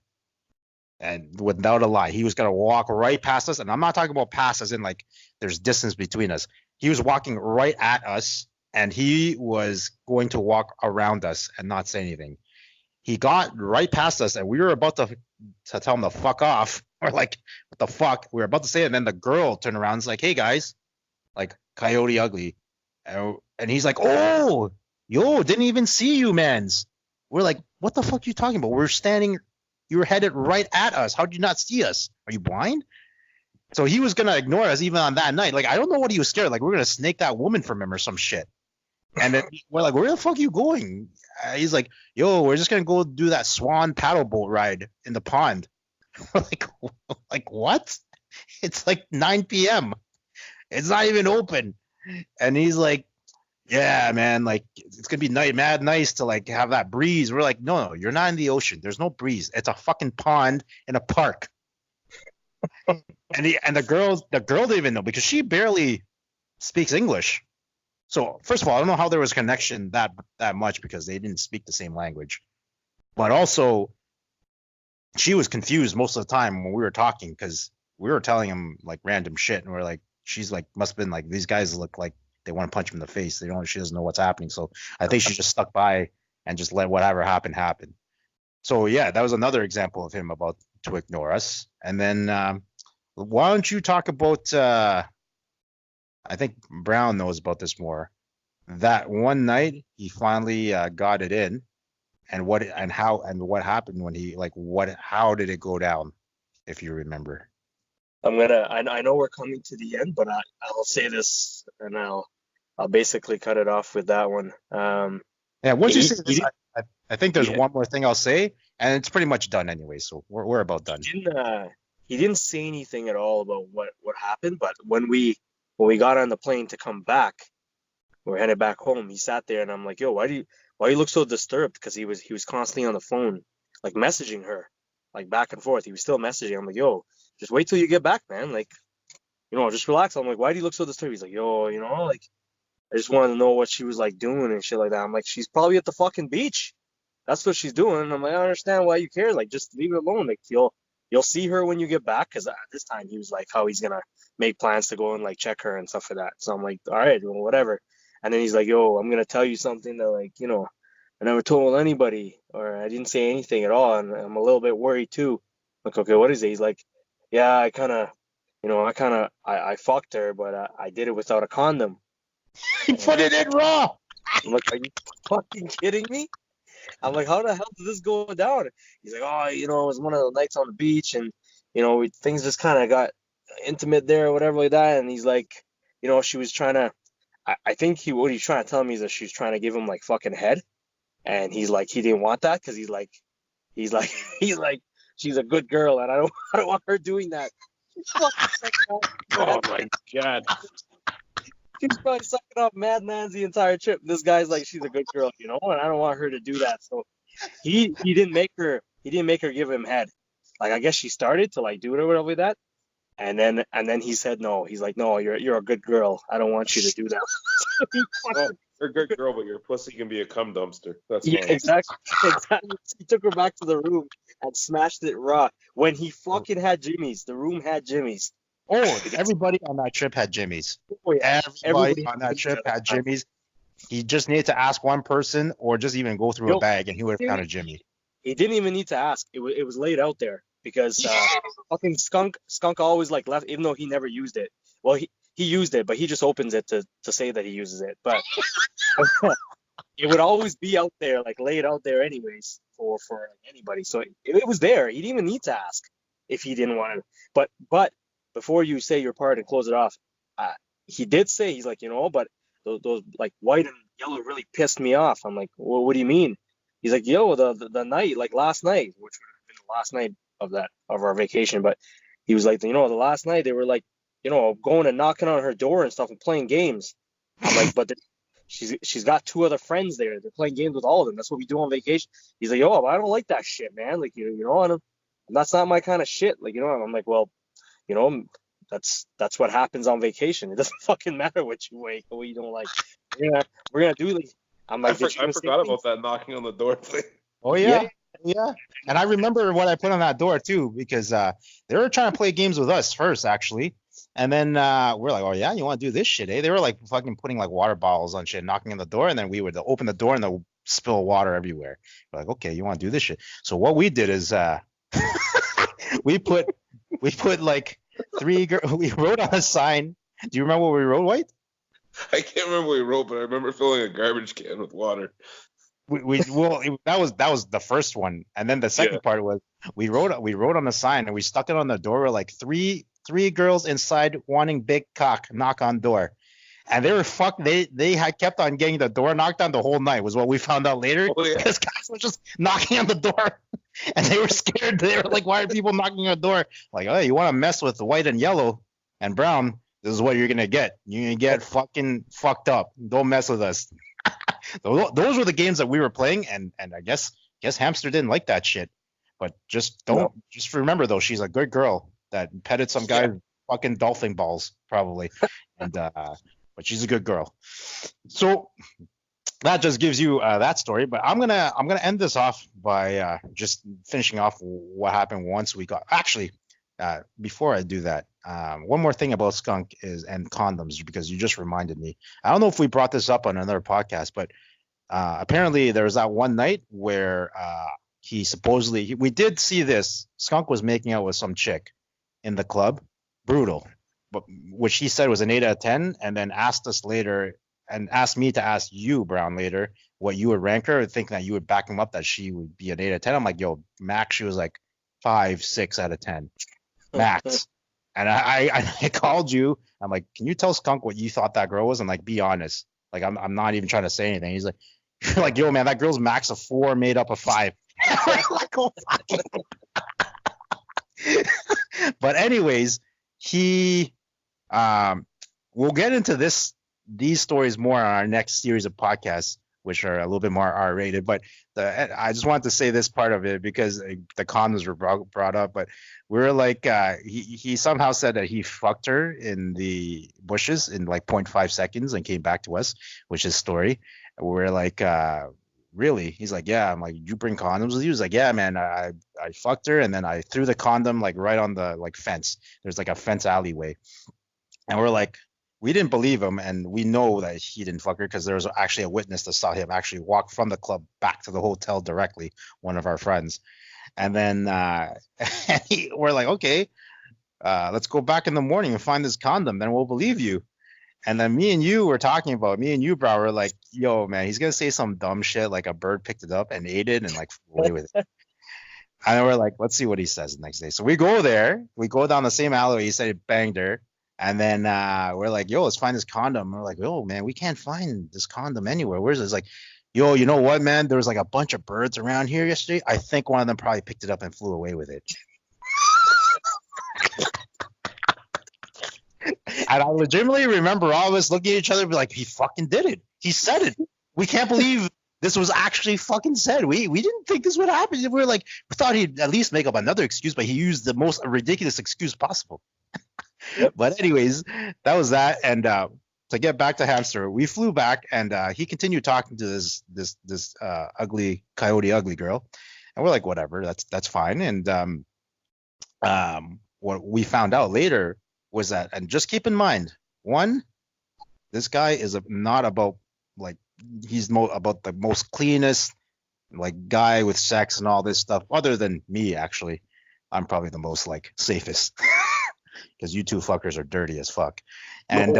And without a lie, he was going to walk right past us. And I'm not talking about past as in like there's distance between us. He was walking right at us, and he was going to walk around us and not say anything. He got right past us, and we were about to tell him to fuck off. We're like, what the fuck? We were about to say it, and then the girl turned around and was like, hey, guys, like Coyote Ugly. And he's like, oh, yo, didn't even see you, mans. We're like, what the fuck are you talking about? We're standing, you were headed right at us. How did you not see us? Are you blind? So he was going to ignore us even on that night. Like, I don't know what he was scared. Like, we're going to snake that woman from him or some shit. And then we're like, where the fuck are you going? He's like, yo, we're just going to go do that swan paddle boat ride in the pond. We're like, what? It's like 9 p.m. It's not even open. And he's like, yeah, man, like it's gonna be mad nice to like have that breeze. We're like, no, you're not in the ocean. There's no breeze. It's a fucking pond in a park. And the girl didn't even know because she barely speaks English. So first of all, I don't know how there was connection that much because they didn't speak the same language. But also, she was confused most of the time when we were talking because we were telling him like random shit, and we're like, she's like, must have been like, these guys look like they want to punch him in the face. She doesn't know what's happening. So I think she just stuck by and just let whatever happen happen. So yeah, that was another example of him about to ignore us. And then why don't you talk about? I think Brown knows about this more. That one night he finally got it in, and what happened when he how did it go down, if you remember? I know we're coming to the end, but I'll say this and I'll basically cut it off with that one. Yeah, once you say this, I think there's one more thing I'll say, and it's pretty much done anyway. So we're about done. He didn't say anything at all about what happened, but when we got on the plane to come back, we're headed back home. He sat there, and I'm like, "Yo, why do you look so disturbed?" Because he was constantly on the phone, like messaging her, like back and forth. He was still messaging. I'm like, "Yo, just wait till you get back, man. Like, just relax." I'm like, "Why do you look so disturbed?" He's like, "Yo, like I just wanted to know what she was like doing and shit like that." I'm like, "She's probably at the fucking beach. That's what she's doing." And I'm like, "I don't understand why you care. Like, just leave it alone. Like, you'll see her when you get back." Because at this time he was like, how he's gonna make plans to go and like check her and stuff like that. So I'm like, all right, well, whatever. And then he's like, "Yo, I'm gonna tell you something that like, I never told anybody, or I didn't say anything at all, and I'm a little bit worried too." Like, okay, what is it? He's like, "Yeah, I fucked her, but I did it without a condom." He put it in raw. I'm like, "Are you fucking kidding me?" I'm like, "How the hell did this go down?" He's like, "Oh, it was one of the nights on the beach, and things just kind of got intimate there or whatever like that." And he's like, she was trying to. I think what he's trying to tell me is that she's trying to give him like fucking head, and he's like, he didn't want that because he's like, he's like, she's a good girl, and I don't want her doing that. She's fucking Oh my god. She's probably sucking off madmans the entire trip. This guy's like, she's a good girl, and I don't want her to do that. So he didn't make her give him head. Like, I guess she started to like do it or whatever like that. And then he said no. He's like, "No, you're a good girl. I don't want you to do that." Well, you're a good girl, but your pussy can be a cum dumpster. That's Yeah, fine. exactly. He took her back to the room and smashed it raw. When he fucking had Jimmy's, the room had Jimmy's. Oh, everybody on that trip had Jimmy's. Oh, yeah. Everybody on that trip had Jimmy's. He just needed to ask one person, or just even go through a bag, and he would have found a Jimmy. He didn't even need to ask. It was laid out there because fucking skunk always like left, even though he never used it. Well, he used it, but he just opens it to say that he uses it. But it would always be out there, like laid out there anyways for anybody. So it was there. He didn't even need to ask if he didn't want to. But before you say your part and close it off, he did say, he's like, but those like white and yellow really pissed me off. I'm like, well, what do you mean? He's like, "Yo, the night, like last night, which would have been the last night of our vacation." But he was like, the last night they were like, going and knocking on her door and stuff and playing games. I'm like, but she's got two other friends there. They're playing games with all of them. That's what we do on vacation. He's like, "Yo, I don't like that shit, man. Like, that's not my kind of shit." Like, I'm like, well, that's what happens on vacation. It doesn't fucking matter what you don't like. We're gonna do like. I'm like, I forgot about that knocking on the door thing. Oh yeah. And I remember what I put on that door too, because they were trying to play games with us first, actually. And then we're like, "Oh yeah, you want to do this shit, eh?" They were like fucking putting like water bottles on shit, knocking on the door, and then we would open the door and they'll spill water everywhere. We're like, "Okay, you want to do this shit?" So what we did is we put like we wrote on a sign. Do you remember what we wrote, White? I can't remember what we wrote, but I remember filling a garbage can with water. That was the first one, and then the second part was we wrote on the sign and we stuck it on the door. We're like, three girls inside wanting big cock, knock on door. And they were fucked. They had kept on getting the door knocked on the whole night, was what we found out later. Because guys were just knocking on the door, and they were scared. They were like, "Why are people knocking on the door?" Like, "Oh, you want to mess with white and yellow and brown? This is what you're gonna get. You're gonna get fucking fucked up. Don't mess with us." Those were the games that we were playing, and I guess Hamster didn't like that shit. But just remember though, she's a good girl that petted some guy's fucking dolphin balls probably, and but she's a good girl. So that just gives you that story. But I'm gonna end this off by just finishing off what happened once we got. Actually, before I do that, one more thing about skunk and condoms, because you just reminded me. I don't know if we brought this up on another podcast, but apparently there was that one night where we did see this. Skunk was making out with some chick in the club, brutal, but which he said was an 8 out of 10, and then asked us later and asked me to ask you, Brown, later what you would rank her, thinking that you would back him up that she would be an 8 out of 10. I'm like, yo, max, she was like 5, 6 out of 10, max. And I called you. I'm like, can you tell Skunk what you thought that girl was? And like, be honest. Like, I'm not even trying to say anything. He's like, you're like, yo, man, that girl's max of 4 made up of 5. Like, oh, but anyways, we'll get into these stories more on our next series of podcasts, which are a little bit more R-rated. But I just wanted to say this part of it because the condoms were brought up. But we were like, he somehow said that he fucked her in the bushes in like 0.5 seconds and came back to us, which is story. We're like, really? He's like, yeah. I'm like, you bring condoms with you? He's like, yeah, man. I fucked her and then I threw the condom like right on the like fence. There's like a fence alleyway, and we're like, we didn't believe him, and we know that he didn't fuck her because there was actually a witness that saw him actually walk from the club back to the hotel directly, one of our friends. And then we're like, okay, let's go back in the morning and find this condom, then we'll believe you. And then me and you, bro, were like, yo, man, he's going to say some dumb shit like a bird picked it up and ate it and like flew away with it. And then we're like, let's see what he says the next day. So we go there. We go down the same alleyway. He said he banged her. And then we're like, yo, let's find this condom. And we're like, yo, man, we can't find this condom anywhere. Where's it? It's like, yo, you know what, man? There was like a bunch of birds around here yesterday. I think one of them probably picked it up and flew away with it. And I legitimately remember all of us looking at each other and be like, he fucking did it. He said it. We can't believe this was actually fucking said. We didn't think this would happen. We were like, we thought he'd at least make up another excuse, but he used the most ridiculous excuse possible. Yep. But anyways, that was that. And to get back to Hamster, we flew back and he continued talking to this ugly ugly girl. And we're like, whatever, that's fine. And what we found out later was that, and just keep in mind, one, this guy is not about like, he's about the most cleanest like guy with sex and all this stuff, other than me. Actually, I'm probably the most like safest because you two fuckers are dirty as fuck. And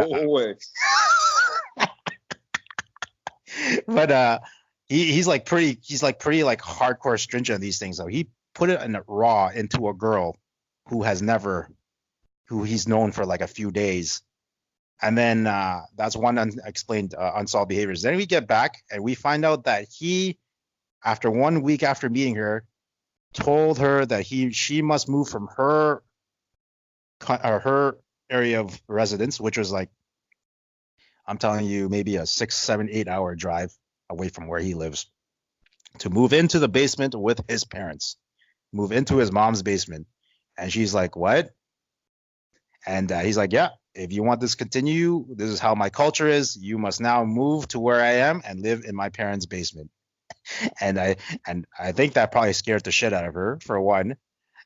but he's pretty like hardcore stringent on these things though. He put it in raw into a girl who he's known for like a few days. And then that's one unexplained unsolved behaviors. Then we get back and we find out that he, after 1 week after meeting her, told her that she must move from her area of residence, which was like, I'm telling you, maybe a 6, 7, 8 hour drive away from where he lives, to move into the basement with his parents, move into his mom's basement. And she's like, what? And he's like, yeah, if you want this to continue, this is how my culture is. You must now move to where I am and live in my parents' basement. And I think that probably scared the shit out of her, for one.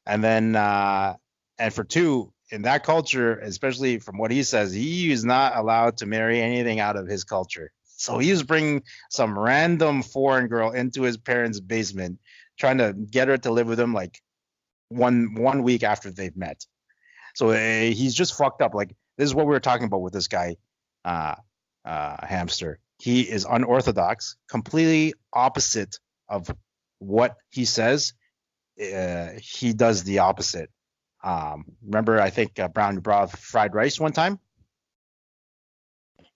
And then and for two, in that culture, especially from what he says, he is not allowed to marry anything out of his culture. So he was bringing some random foreign girl into his parents' basement, trying to get her to live with him like one week after they've met. So he's just fucked up. Like, this is what we were talking about with this guy, Hamster. He is unorthodox, completely opposite of what he says. He does the opposite. Remember, I think Brown brought fried rice one time.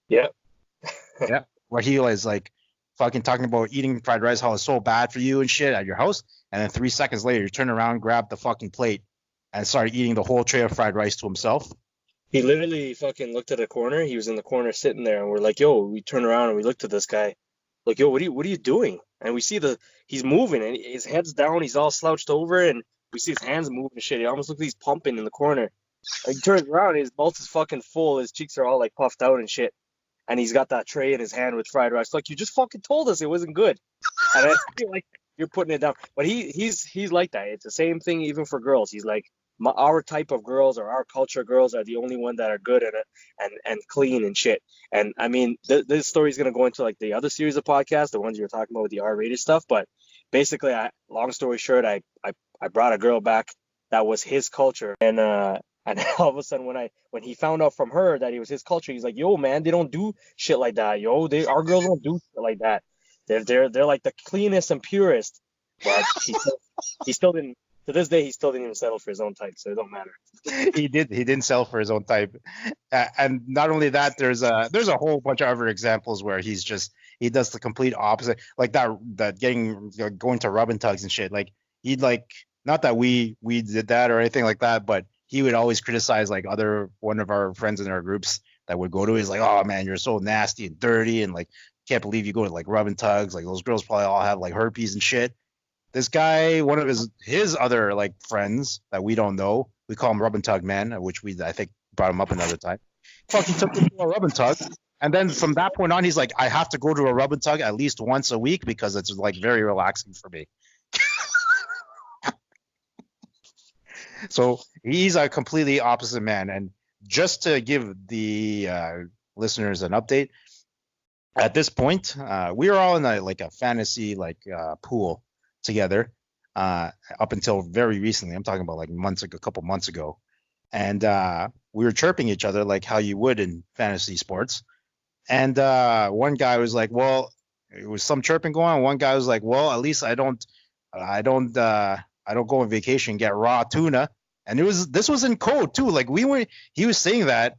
Yeah. Yeah. Where he was like fucking talking about eating fried rice, how it's so bad for you and shit at your house. And then 3 seconds later, you turn around, grab the fucking plate, and started eating the whole tray of fried rice to himself. He literally fucking looked at a corner. He was in the corner sitting there, and we're like, yo, we turn around and we looked at this guy. Like, yo, what are you doing? And we see he's moving, and his head's down. He's all slouched over, and we see his hands moving and shit. He almost looks like he's pumping in the corner. Like, he turns around, and his mouth is fucking full. His cheeks are all like puffed out and shit. and he's got that tray in his hand with fried rice. Like, you just fucking told us it wasn't good, and I feel like you're putting it down. But he's like that. It's the same thing even for girls. He's like, our type of girls or our culture girls are the only one that are good at it and clean and shit. And I mean, this story is gonna go into like the other series of podcasts, the ones you were talking about with the R-rated stuff. But basically, long story short, I brought a girl back that was his culture, and all of a sudden when he found out from her that it was his culture, he's like, yo man, they don't do shit like that. Yo, our girls don't do shit like that. They're like the cleanest and purest. But he still didn't. To this day, he still didn't even settle for his own type, so it don't matter. He didn't sell for his own type, and not only that, there's a whole bunch of other examples where he does the complete opposite, like that going to rub and tugs and shit. Like he'd like, not that we did that or anything like that, but he would always criticize like one of our friends in our groups that would go to. He's like, oh man, you're so nasty and dirty, and like can't believe you go to like rub and tugs. Like those girls probably all have like herpes and shit. This guy, one of his other like friends that we don't know, we call him Rub and Tug Man, which I think brought him up another time. Fucking took him to a rub and tug, and then from that point on, he's like, I have to go to a rub and tug at least once a week because it's like very relaxing for me. So he's a completely opposite man. And just to give the listeners an update, at this point, we are all in a fantasy pool together up until very recently. I'm talking about like a couple months ago, and we were chirping each other like how you would in fantasy sports. And one guy was like, well, it was some chirping going on. One guy was like, well, at least I don't go on vacation and get raw tuna. And this was in code too. Like he was saying that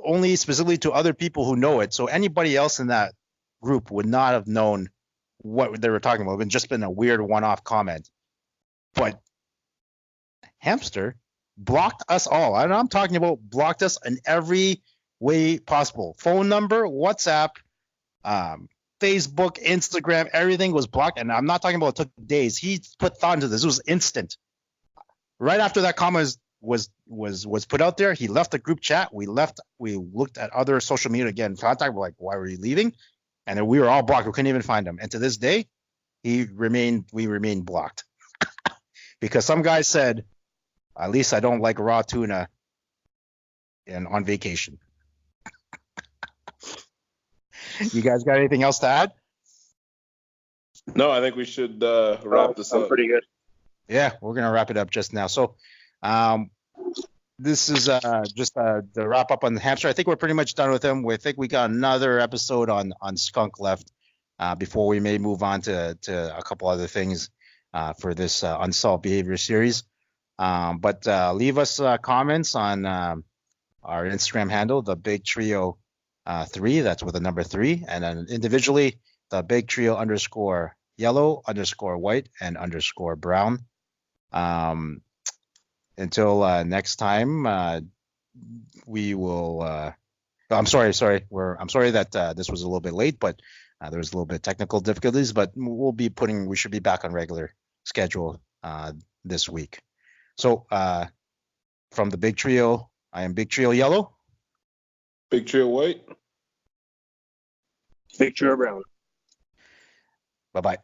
only specifically to other people who know it. So anybody else in that group would not have known what they were talking about. It would just been a weird one-off comment. But Hamster blocked us all. I'm talking about blocked us in every way possible. Phone number, WhatsApp, Facebook, Instagram, everything was blocked. And I'm not talking about it took days. He put thought into this. It was instant. Right after that comment was put out there, he left the group chat. We looked at other social media again, contact. We're like, why were you leaving? And then we were all blocked. We couldn't even find him. And to this day, we remain blocked. Because some guy said, at least I don't like raw tuna on vacation. You guys got anything else to add? No, I think we should wrap this up. Pretty good. Yeah, we're going to wrap it up just now. So this is just the wrap up on the hamster. I think we're pretty much done with him. We think we got another episode on skunk left before we may move on to a couple other things for this Unsolved Behaviours series. But leave us comments on our Instagram handle, the Big Trio 3. That's with the number 3. And then individually, the Big Trio _yellow _white and _brown. Until next time, we will. I'm sorry. I'm sorry that this was a little bit late, but there was a little bit of technical difficulties. But we should be back on regular schedule this week. So from the Big Trio, I am Big Trio Yellow. Big Trio White. Big Trio Brown. Bye-bye.